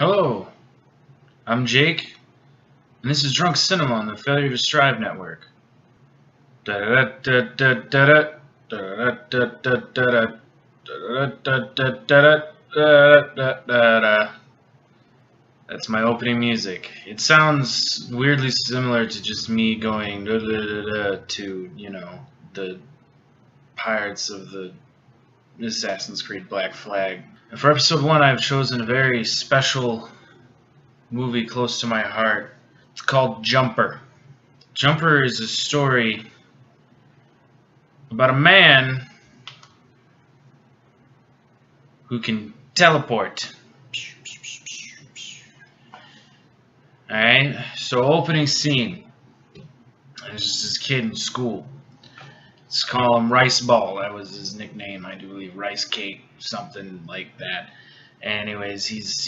Hello, I'm Jake, and this is Drunk Cinema on the Failure to Strive Network. That's my opening music. It sounds weirdly similar to just me going to, the Pirates of the Assassin's Creed Black Flag. And for episode 1, I've chosen a very special movie close to my heart. It's called Jumper. Jumper is a story about a man who can teleport. Alright, so opening scene. There's just this kid in school. Let's call him Rice Ball. That was his nickname, I do believe. Rice Cake, something like that. Anyways, he's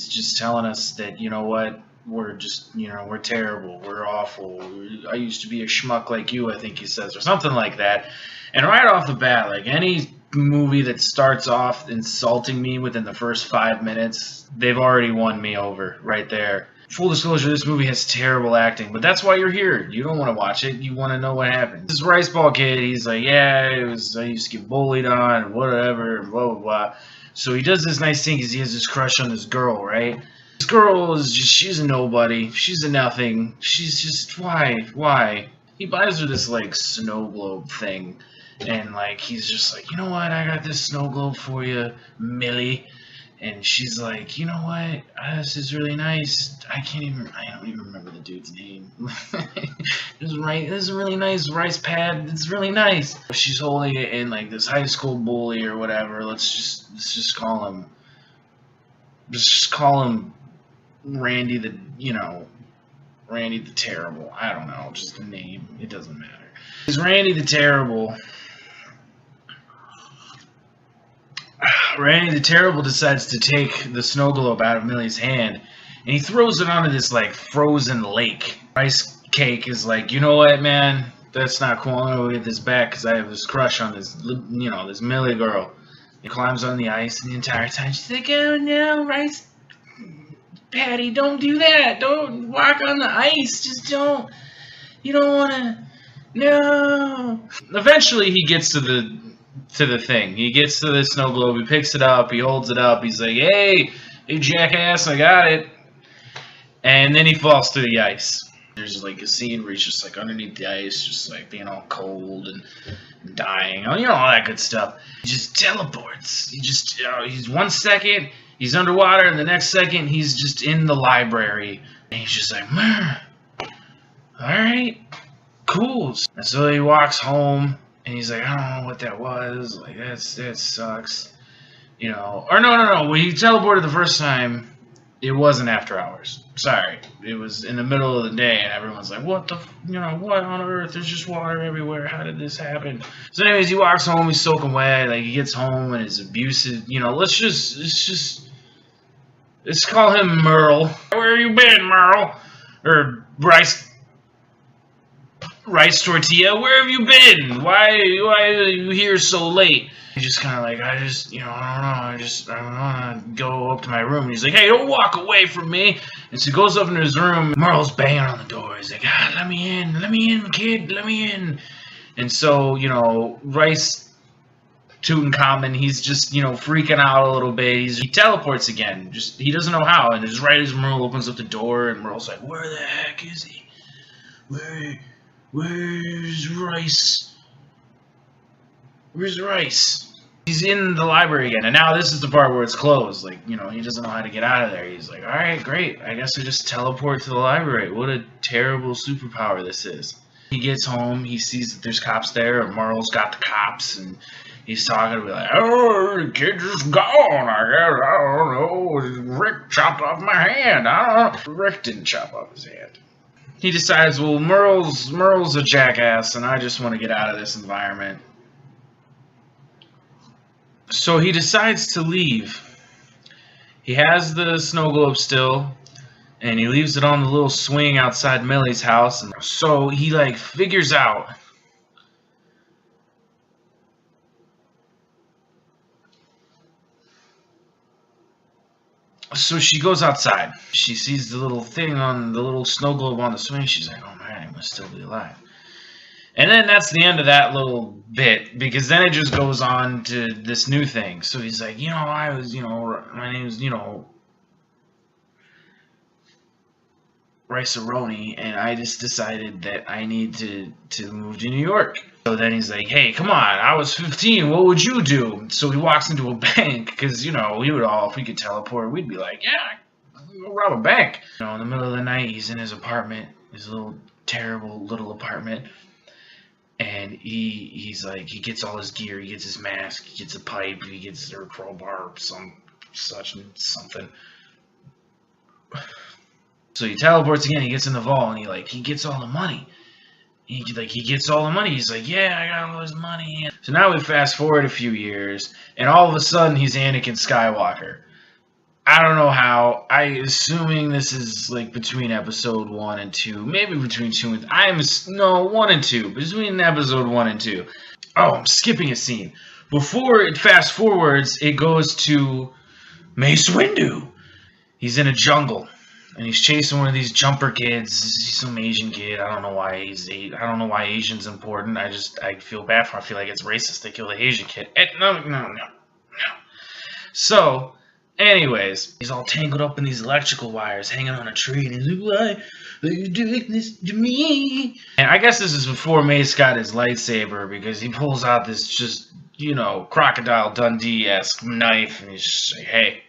just telling us that, you know what, we're just, we're terrible, we're awful. I used to be a schmuck like you, I think he says, or something like that. And right off the bat, like any movie that starts off insulting me within the first 5 minutes, they've already won me over right there. Full disclosure, this movie has terrible acting, but that's why you're here. You don't want to watch it. You want to know what happened. This Rice Ball kid, he's like, yeah, I used to get bullied on, and whatever, and blah, blah, blah. So he does this nice thing because he has this crush on this girl, right? This girl is just, she's a nobody. She's a nothing. She's just, why? He buys her this, like, snow globe thing. And, like, he's just like, you know what? I got this snow globe for you, Millie. And she's like, you know what? This is really nice. I don't even remember the dude's name. This is a really nice rice pad. It's really nice. She's holding it in like this high school bully or whatever. Let's just call him. Just call him Randy the Randy the Terrible. I don't know, just a name. It doesn't matter. It's Randy the Terrible. Randy the Terrible decides to take the snow globe out of Millie's hand, and he throws it onto this, like, frozen lake. Rice Cake is like, you know what, man? That's not cool. I'm gonna get this back because I have this crush on this, this Millie girl. He climbs on the ice, and the entire time she's like, oh no, Rice Patty, don't do that. Don't walk on the ice. Just don't. You don't want to. No. Eventually, he gets to the thing. He gets to the snow globe, he picks it up, he holds it up, he's like, hey jackass, I got it. And then he falls through the ice. There's like a scene where he's just like underneath the ice, just like being all cold and dying, all that good stuff. He just teleports. He's 1 second, he's underwater, and the next second he's just in the library. And he's just like, alright, cool. And so he walks home. And he's like, I don't know what that was. Like, that sucks. Or no. When he teleported the first time, it wasn't after hours. Sorry. It was in the middle of the day, and everyone's like, what on earth? There's just water everywhere. How did this happen? So anyways, he walks home, he's soaking wet. Like, he gets home, and it's abusive. Let's call him Merle. Where you been, Merle? Or Rice Tortilla, where have you been? Why are you here so late? He's just kind of like, I don't want to go up to my room. And he's like, hey, don't walk away from me. And so he goes up into his room. Merle's banging on the door. He's like, let me in, kid, let me in. And so, Rice Tutankhamun, he's just, freaking out a little bit. He teleports again. He doesn't know how. And just right as Merle opens up the door, and Merle's like, where the heck is he? Where's Rice? Where's Rice? He's in the library again, and now this is the part where it's closed. Like, he doesn't know how to get out of there. He's like, alright, great. I guess I just teleport to the library. What a terrible superpower this is. He gets home, he sees that there's cops there, and Merle's got the cops, and he's talking to me like, oh, the kid just gone, I guess. I don't know. Rick chopped off my hand. I don't know. Rick didn't chop off his hand. He decides, well, Merle's a jackass, and I just want to get out of this environment. So he decides to leave. He has the snow globe still, and he leaves it on the little swing outside Millie's house. And so he, figures out So she goes outside. She sees the little thing on the little snow globe on the swing. She's like, oh man, I must still be alive. And then that's the end of that little bit, because then it just goes on to this new thing. So he's like, I was, my name's, Rice-A-Roni, and I just decided that I need to move to New York. So then he's like, hey, come on, I was 15, what would you do? So he walks into a bank, because, we would all, if we could teleport, we'd be like, yeah, go rob a bank. In the middle of the night, he's in his apartment, his little, terrible little apartment, and he's like, he gets all his gear, he gets his mask, he gets a pipe, he gets a crowbar, something. So he teleports again, he gets in the vault, and he gets all the money. He gets all the money. He's like, yeah, I got all this money. So now we fast forward a few years, and all of a sudden he's Anakin Skywalker. I don't know how. Assuming this is like between episode 1 and 2, maybe between 2 and 1 and 2, between episode 1 and 2. Oh, I'm skipping a scene. Before it fast forwards, it goes to Mace Windu. He's in a jungle. And he's chasing one of these jumper kids. He's some Asian kid. I don't know why I don't know why Asian's important. I feel bad for him. I feel like it's racist. They kill the Asian kid. No. So, anyways, he's all tangled up in these electrical wires, hanging on a tree, and he's like, why are you doing this to me? And I guess this is before Mace got his lightsaber, because he pulls out this just, Crocodile Dundee-esque knife, and he's just like, hey,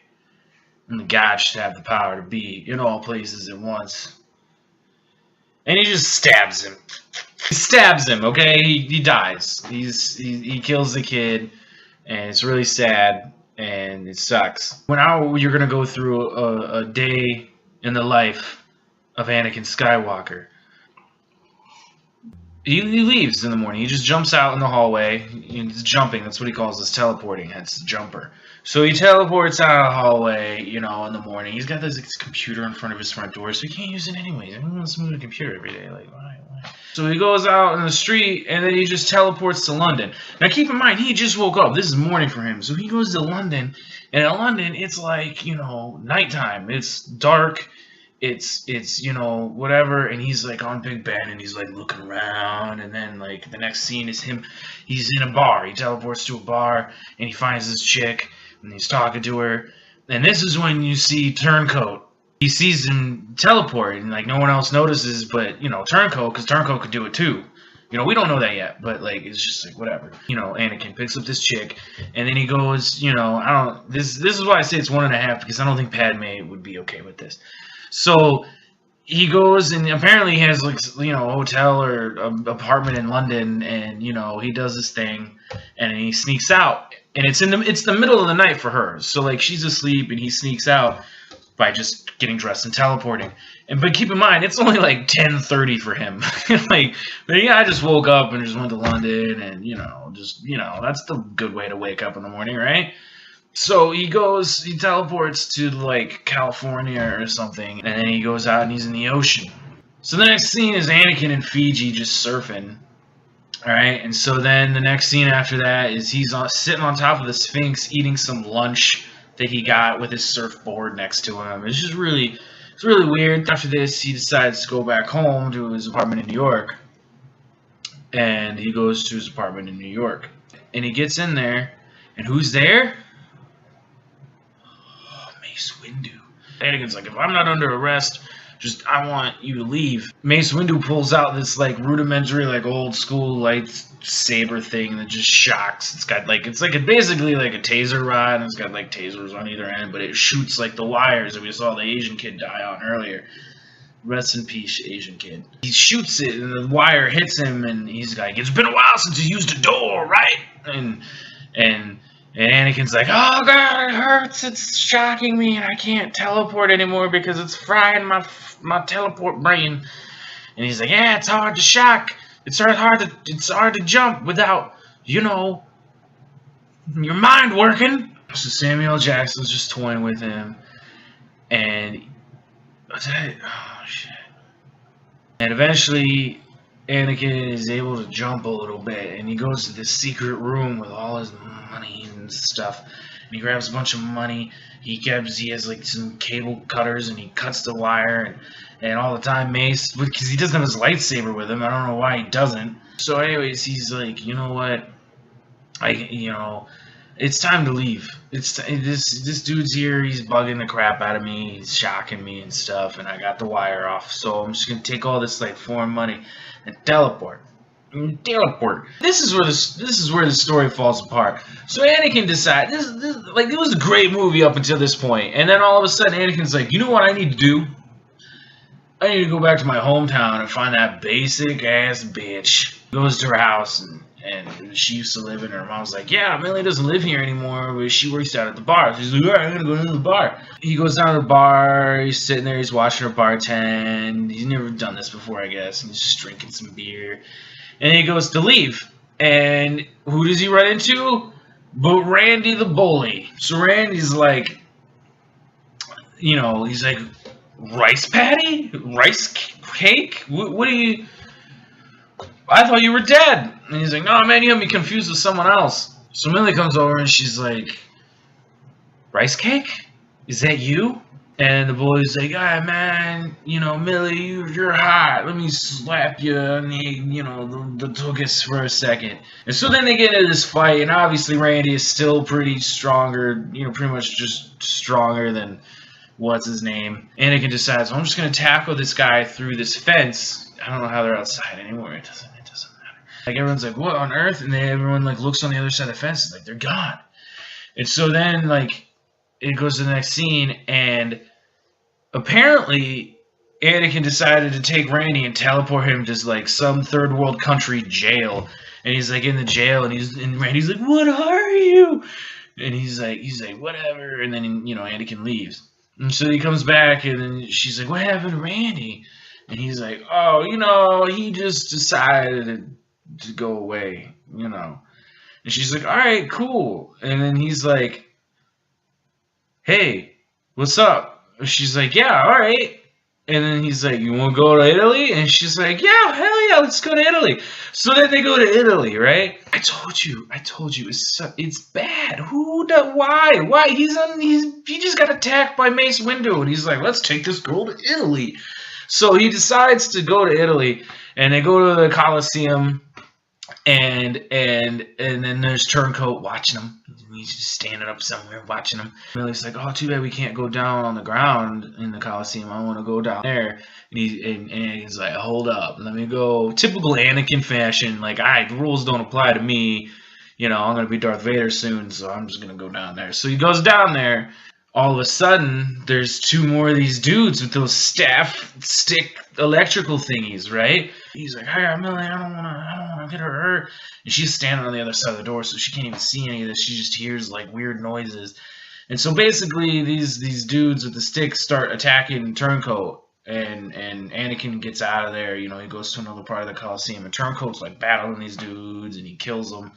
and the God should have the power to be in all places at once. And he just stabs him. He stabs him, okay? He dies. He kills the kid, and it's really sad, and it sucks. Now you're going to go through a day in the life of Anakin Skywalker. He leaves in the morning. He just jumps out in the hallway. He's jumping. That's what he calls his teleporting. Hence the jumper. So he teleports out of the hallway, in the morning. He's got this computer in front of his front door, so he can't use it anyways. Everyone wants to move the computer every day. Like, why? So he goes out in the street, and then he just teleports to London. Now, keep in mind, he just woke up. This is morning for him. So he goes to London, and in London, it's like, nighttime. It's dark. It's whatever, and he's like on Big Ben, and he's like looking around, and then like the next scene is him. He's in a bar. He teleports to a bar, and he finds this chick, and he's talking to her. And this is when you see Turncoat. He sees him teleport, and like no one else notices, but Turncoat, because Turncoat could do it too. We don't know that yet, but like it's just like whatever. Anakin picks up this chick, and then he goes. This is why I say it's 1.5, because I don't think Padme would be okay with this. So he goes, and apparently he has like a hotel or apartment in London, and he does this thing, and he sneaks out, and it's the middle of the night for her, so like she's asleep, and he sneaks out by just getting dressed and teleporting. But keep in mind, it's only like 10:30 for him. I just woke up and just went to London, and that's the good way to wake up in the morning, right? So he teleports to like California or something, and then he goes out and he's in the ocean. So the next scene is Anakin in Fiji just surfing. Alright, and so then the next scene after that is he's sitting on top of the Sphinx eating some lunch that he got with his surfboard next to him. It's really weird. After this, he decides to go back home to his apartment in New York. And he goes to his apartment in New York. And he gets in there, and who's there? Mace Windu. Anakin's like, if I'm not under arrest, I want you to leave. Mace Windu pulls out this like rudimentary, like old school lightsaber thing that just shocks. It's basically like a taser rod, and it's got like tasers on either end, but it shoots like the wires that we saw the Asian kid die on earlier. Rest in peace, Asian kid. He shoots it, and the wire hits him, and he's like, it's been a while since you used a door, right? And Anakin's like, oh god, it hurts, it's shocking me, and I can't teleport anymore because it's frying my teleport brain. And he's like, yeah, it's hard to shock. It's hard to jump without, your mind working. So Samuel Jackson's just toying with him, and oh shit. And eventually Anakin is able to jump a little bit, and he goes to this secret room with all his money and stuff, and he grabs a bunch of money. He has like some cable cutters, and he cuts the wire, and all the time Mace, because he doesn't have his lightsaber with him. I don't know why he doesn't. So anyways, he's like, you know what? It's time to leave. This dude's here. He's bugging the crap out of me. He's shocking me and stuff. And I got the wire off, so I'm just gonna take all this like foreign money and teleport. This is where the story falls apart. So Anakin decides this like it was a great movie up until this point, and then all of a sudden Anakin's like, you know what I need to do? I need to go back to my hometown and find that basic ass bitch. He goes to her house and she used to live in her mom's like, yeah, Millie doesn't live here anymore, but she works out at the bar. She's like, all right, I'm gonna go to the bar. He goes down to the bar, he's sitting there, he's watching her bartend. He's never done this before, I guess, and he's just drinking some beer. And he goes to leave. And who does he run into? But Randy the bully. So Randy's like, he's like, rice patty? Rice cake? What are you... I thought you were dead. And he's like, no, man, you have me confused with someone else. So Millie comes over and she's like, rice cake? Is that you? And the bully's like, ah, man, Millie, you're hot. Let me slap you on the tuchus for a second. And so then they get into this fight, and obviously Randy is still pretty stronger, pretty much just stronger than what's his name. Anakin decides, well, I'm just going to tackle this guy through this fence. I don't know how they're outside anymore. It doesn't matter. Like, everyone's like, what on earth? And then everyone, like, looks on the other side of the fence. It's like, they're gone. And so then, like, it goes to the next scene, and apparently Anakin decided to take Randy and teleport him to, like, some third world country jail. And he's, like, in the jail, and Randy's like, what are you? And he's like, whatever. And then, Anakin leaves. And so he comes back, and then she's like, what happened to Randy? And he's like, oh, he just decided to go away, And she's like, all right, cool. And then he's like, hey, what's up? And she's like, yeah, all right. And then he's like, you want to go to Italy? And she's like, yeah, hell yeah, let's go to Italy. So then they go to Italy, right? I told you, it's bad. Why? He just got attacked by Mace Windu, and he's like, let's take this girl to Italy. So he decides to go to Italy, and they go to the Colosseum, and then there's Turncoat watching him. He's just standing up somewhere watching him. Millie's like, oh, too bad we can't go down on the ground in the Colosseum. I want to go down there. And he's like, hold up, let me go. Typical Anakin fashion, like, the rules don't apply to me. I'm going to be Darth Vader soon, so I'm just going to go down there. So he goes down there. All of a sudden, there's two more of these dudes with those staff stick electrical thingies, right? He's like, hey, Millie, I don't want to get her hurt. And she's standing on the other side of the door, so she can't even see any of this. She just hears, like, weird noises. And so basically, these dudes with the sticks start attacking Turncoat. And Anakin gets out of there. He goes to another part of the Coliseum. And Turncoat's, like, battling these dudes, and he kills them.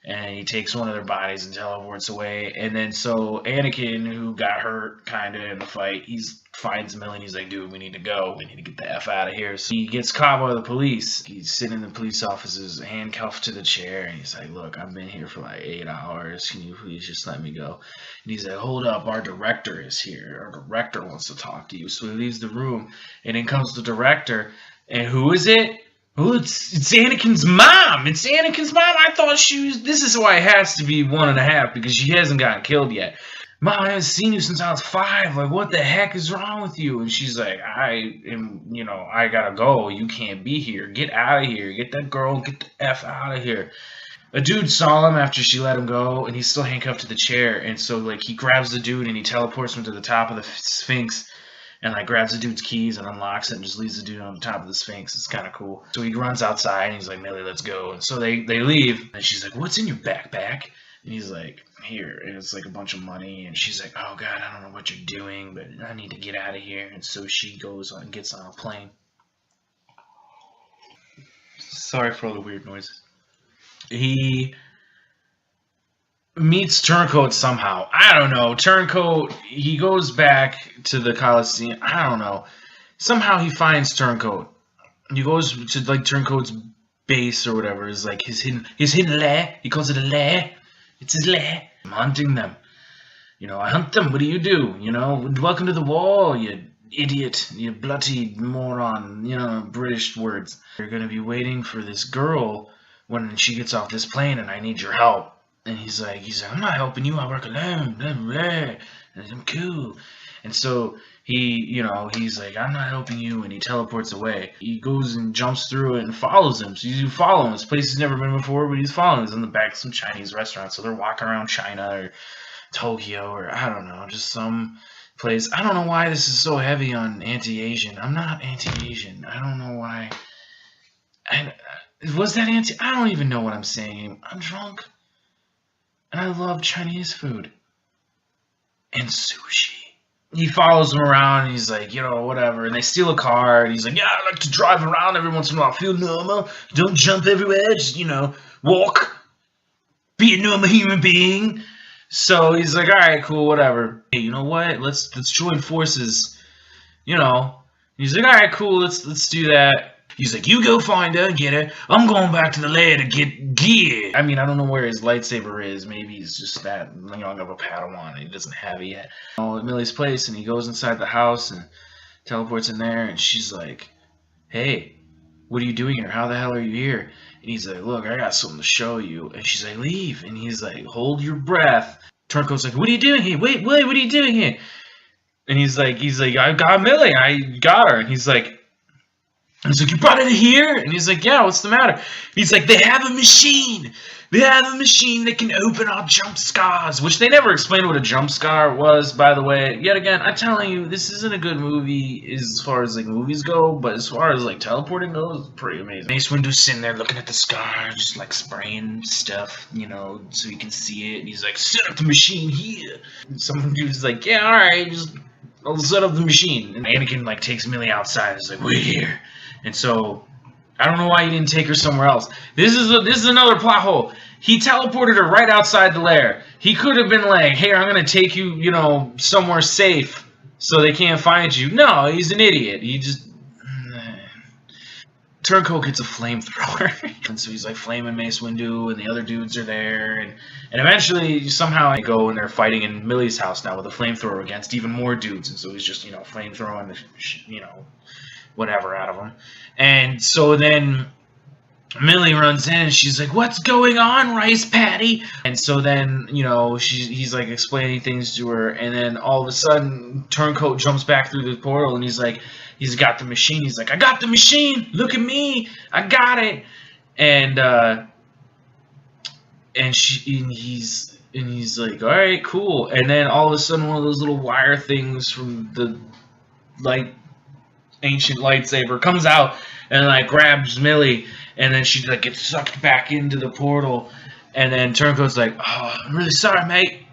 And he takes one of their bodies and teleports away. And then so Anakin, who got hurt kind of in the fight, he finds Millie and he's like, dude, we need to go. We need to get the F out of here. So he gets caught by the police. He's sitting in the police office's handcuffed to the chair. And he's like, look, I've been here for like 8 hours. Can you please just let me go? And he's like, hold up. Our director is here. Our director wants to talk to you. So he leaves the room. And in comes the director. And who is it? Oh, it's Anakin's mom. It's Anakin's mom. I thought this is why it has to be 1.5, because she hasn't gotten killed yet. Mom, I haven't seen you since I was 5. Like, what the heck is wrong with you? And she's like, I gotta go. You can't be here. Get out of here. Get that girl. Get the F out of here. A dude saw him after she let him go, and he's still handcuffed to the chair. And so, like, he grabs the dude and he teleports him to the top of the Sphinx. And, like, grabs the dude's keys and unlocks it and just leaves the dude on the top of the Sphinx. It's kind of cool. So he runs outside and he's like, Millie, let's go. And so they leave. And she's like, what's in your backpack? And he's like, here. And it's like a bunch of money. And she's like, oh, God, I don't know what you're doing, but I need to get out of here. And so she goes and gets on a plane. Sorry for all the weird noises. He meets Turncoat somehow. I don't know. Turncoat, he goes back to the Coliseum. I don't know. Somehow he finds Turncoat. He goes to, like, Turncoat's base or whatever. It's like his hidden lair. He calls it a lair. It's his lair. I'm hunting them. I hunt them. What do you do? Welcome to the wall, you idiot, you bloody moron. British words. You're gonna be waiting for this girl when she gets off this plane, and I need your help. And he's like, I'm not helping you. I work alone. Blah, blah. And I'm cool. And so he's like, I'm not helping you, and he teleports away. He goes and jumps through it and follows him. So you follow him. This place he's never been before, but he's following him. He's in the back of some Chinese restaurant, so they're walking around China or Tokyo or I don't know, just some place. I don't know why this is so heavy on anti-Asian. I'm not anti-Asian. I don't know why. Was that anti? I don't even know what I'm saying. I'm drunk, and I love Chinese food and sushi. He follows them around, and he's like, whatever. And they steal a car, and he's like, yeah, I like to drive around every once in a while. Feel normal. Don't jump everywhere. Just, walk. Be a normal human being. So he's like, all right, cool, whatever. Hey, you know what? Let's join forces. He's like, all right, cool, let's do that. He's like, you go find her and get her. I'm going back to the lair to get gear. I mean, I don't know where his lightsaber is. Maybe he's just that young of a Padawan and he doesn't have it yet. At Millie's place, and he goes inside the house and teleports in there, and she's like, hey, what are you doing here? How the hell are you here? And he's like, look, I got something to show you. And she's like, leave. And he's like, hold your breath. Turncoat's like, what are you doing here? Wait, what are you doing here? And he's like, I got Millie. I got her. And he's like, you brought her here? And he's like, yeah, what's the matter? He's like, they have a machine. They have a machine that can open our jump scars, which they never explained what a jump scar was, by the way. Yet again, I'm telling you, this isn't a good movie as far as, movies go, but as far as, teleporting goes, it's pretty amazing. Mace Windu's sitting there looking at the scar, just, spraying stuff, so he can see it, and he's like, set up the machine here. And some dude's like, yeah, alright, I'll set up the machine. And Anakin, takes Millie outside and is like, wait here. And so, I don't know why he didn't take her somewhere else. This is another plot hole. He teleported her right outside the lair. He could have been like, hey, I'm going to take you, somewhere safe so they can't find you. No, he's an idiot. He just... Turncoat gets a flamethrower. And so he's flaming Mace Windu, and the other dudes are there. And eventually, somehow, they go and they're fighting in Millie's house now with a flamethrower against even more dudes. And so he's just, flamethrowing, whatever out of them. And so then Millie runs in and she's like, what's going on, Rice Patty? And so then, he's explaining things to her, and then all of a sudden Turncoat jumps back through the portal and he's got the machine. He's like, I got the machine, look at me, I got it. And he's like, all right, cool. And then all of a sudden one of those little wire things from the ancient lightsaber comes out and grabs Millie, and then she gets sucked back into the portal. And then Turncoat's like, oh, I'm really sorry, mate.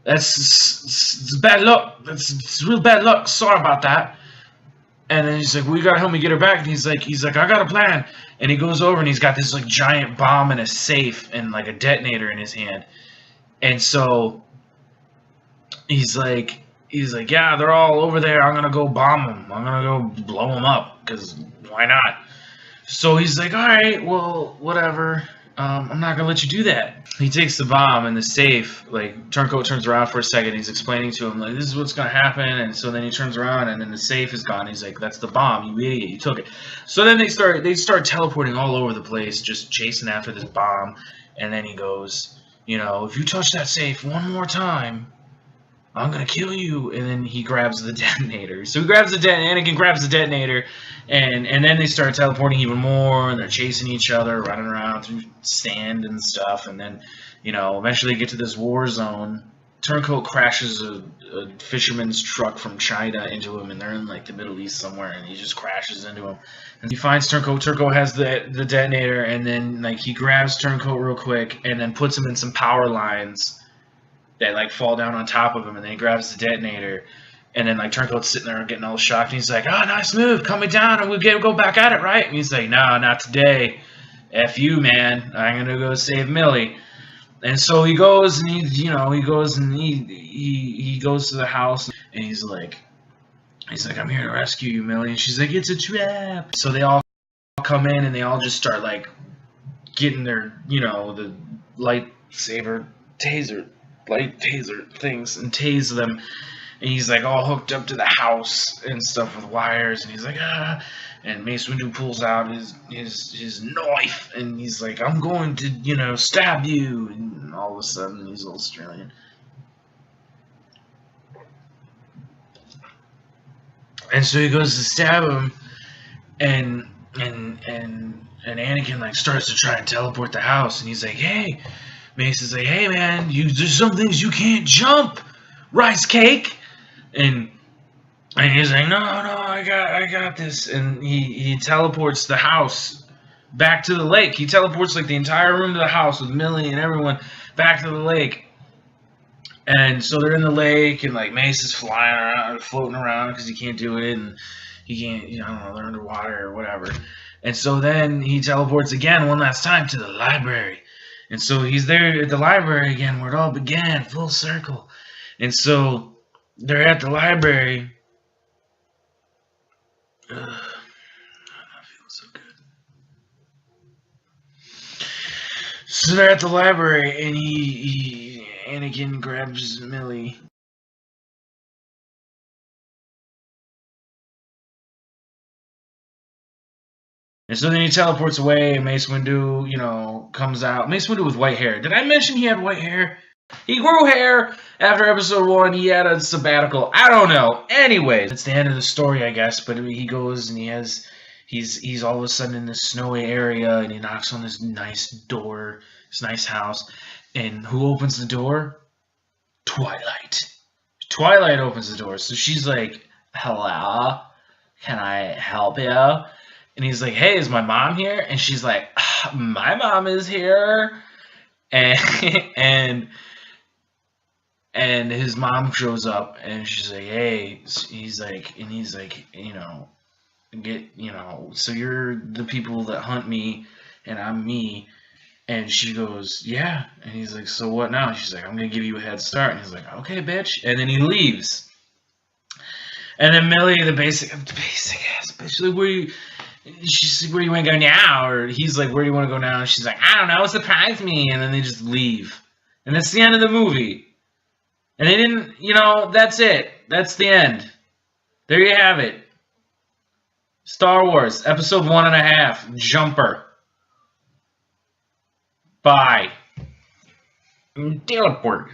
It's bad luck. It's real bad luck. Sorry about that. And then he's like, well, you gotta help me get her back. And he's like, I got a plan. And he goes over and he's got this giant bomb in a safe and a detonator in his hand. And so he's like, yeah, they're all over there. I'm going to go bomb them. I'm going to go blow them up, because why not? So he's like, all right, well, whatever. I'm not going to let you do that. He takes the bomb in the safe. Turncoat turns around for a second. He's explaining to him, this is what's going to happen. And so then he turns around, and then the safe is gone. He's like, that's the bomb, you idiot. You took it. So then they start teleporting all over the place, just chasing after this bomb. And then he goes, if you touch that safe one more time, I'm gonna kill you. And then he grabs the detonator. So he grabs Anakin grabs the detonator, and then they start teleporting even more, and they're chasing each other, running around through sand and stuff. And then, eventually they get to this war zone. Turncoat crashes a fisherman's truck from China into him, and they're in the Middle East somewhere, and he just crashes into him. And he finds Turncoat. Turncoat has the detonator, and then he grabs Turncoat real quick, and then puts him in some power lines that fall down on top of him, and then he grabs the detonator, and then Turncoat's sitting there getting all shocked, and he's like, oh, nice move, calm me down, and we'll go back at it, right? And he's like, no, not today. F you, man. I'm gonna go save Millie. And so he goes, and he goes to the house, and he's like, I'm here to rescue you, Millie. And she's like, it's a trap. So they all come in, and they all just start getting their, the lightsaber taser light taser things and tase them. And he's like all hooked up to the house and stuff with wires, and he's like, ah. And Mace Windu pulls out his knife, and he's like, I'm going to, stab you. And all of a sudden, he's Australian. And so he goes to stab him, and Anakin like starts to try and teleport the house, and he's like, hey, Mace is like, hey man, there's some things you can't jump, rice cake. And he's like, no, I got this. And he teleports the house back to the lake. He teleports like the entire room to the house with Millie and everyone back to the lake. And so they're in the lake, and like Mace is flying around, floating around because he can't do it, and he can't, I don't know, they're underwater or whatever. And so then he teleports again one last time to the library. And so he's there at the library again where it all began, full circle. And so they're at the library. I'm not feeling so good. So they're at the library, and Anakin grabs Millie. And so then he teleports away, and Mace Windu, comes out. Mace Windu with white hair. Did I mention he had white hair? He grew hair after episode 1. He had a sabbatical. I don't know. Anyways, it's the end of the story, I guess. But he goes and he's all of a sudden in this snowy area, and he knocks on this nice door, this nice house. And who opens the door? Twilight. Twilight opens the door. So she's like, hello, can I help you? And he's like, hey, is my mom here? And she's like, my mom is here. And his mom shows up, and she's like, hey, he's like, so you're the people that hunt me, and I'm me. And she goes, yeah. And he's like, so what now? And she's like, I'm going to give you a head start. And he's like, okay, bitch. And then he leaves. And then Millie, the basic ass bitch, like, she's like, where do you want to go now? Or he's like, where do you want to go now? And she's like, I don't know, surprise me. And then they just leave. And that's the end of the movie. And they didn't, that's it. That's the end. There you have it. Star Wars, episode 1.5, Jumper. Bye. Teleport.